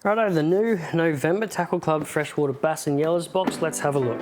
Righto, the new November Tackle Club Freshwater Bass and Yellas box. Let's have a look.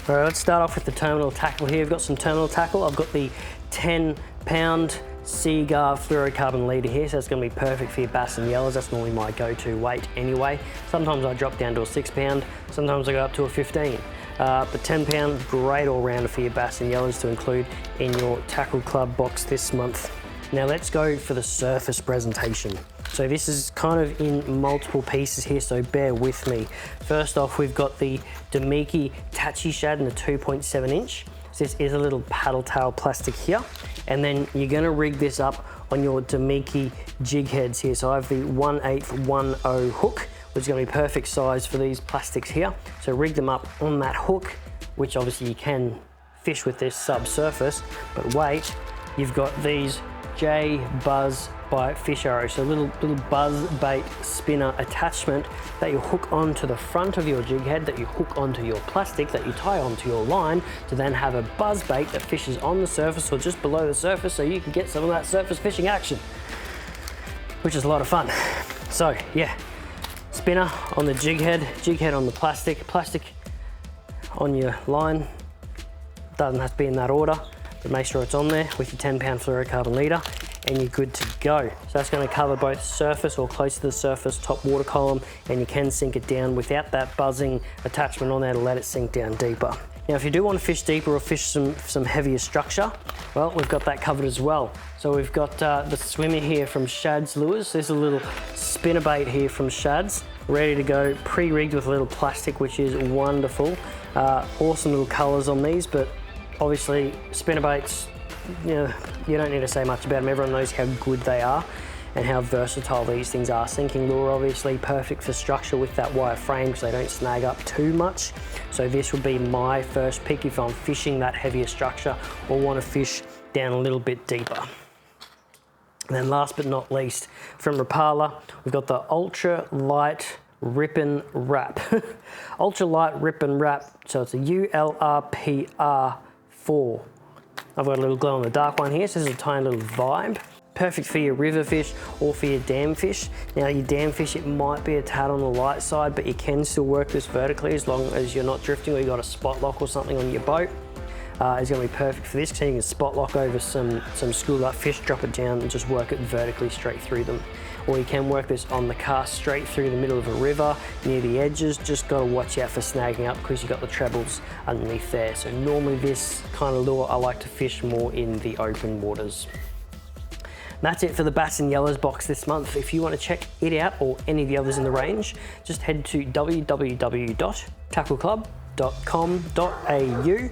Alright, let's start off with the terminal tackle here. I've got some terminal tackle. I've got the 10-pound Seaguar fluorocarbon leader here, so it's going to be perfect for your bass and yellas. That's normally my go-to weight anyway. Sometimes I drop down to a 6-pound, sometimes I go up to a 15. But 10 pound, great all-rounder for your bass and yellas to include in your Tackle Club box this month. Now let's go for the surface presentation. So this is kind of in multiple pieces here, so bear with me. First off, we've got the Damiki Tachi Shad in the 2.7 inch. So this is a little paddle tail plastic here. And then you're gonna rig this up on your Damiki jig heads here. So I have the 1/8 hook, which is going to be perfect size for these plastics here. So rig them up on that hook, which obviously you can fish with this subsurface, but wait, you've got these Buzz by Fish Arrow, so little buzz bait spinner attachment that you hook onto the front of your jig head, that you hook onto your plastic, that you tie onto your line to then have a buzz bait that fishes on the surface or just below the surface, so you can get some of that surface fishing action, which is a lot of fun. So yeah, spinner on the jig head on the plastic on your line. Doesn't have to be in that order, but make sure it's on there with your 10-pound fluorocarbon leader and you're good to go. So that's going to cover both surface or close to the surface, top water column, and you can sink it down without that buzzing attachment on there to let it sink down deeper. Now, if you do want to fish deeper or fish some heavier structure, well, we've got that covered as well. So we've got the swimmer here from Shad's Lures. There's a little spinnerbait here from Shad's, ready to go, pre-rigged with a little plastic, which is wonderful. Awesome little colors on these, but obviously spinnerbaits, you know, you don't need to say much about them. Everyone knows how good they are and how versatile these things are. Sinking lure, obviously perfect for structure with that wire frame because they don't snag up too much. So this would be my first pick if I'm fishing that heavier structure or want to fish down a little bit deeper. And then last but not least, from Rapala, we've got the Ultra Light Rip and Wrap. Ultra Light Rip and Wrap, so it's a ULRPR4. I've got a little glow in the dark one here, so this is a tiny little vibe. Perfect for your river fish or for your dam fish. Now your dam fish, it might be a tad on the light side, but you can still work this vertically as long as you're not drifting or you got a spot lock or something on your boat. It's going to be perfect for this because you can spot lock over some school up fish, drop it down and just work it vertically straight through them. Or you can work this on the cast straight through the middle of a river near the edges. Just got to watch out for snagging up because you've got the trebles underneath there. So normally this kind of lure I like to fish more in the open waters. That's it for the Bass and Yellas box this month. If you want to check it out or any of the others in the range, just head to www.tackleclub.com.au.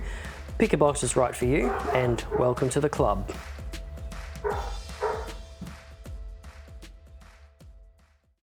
Pick a box that's right for you and welcome to the club.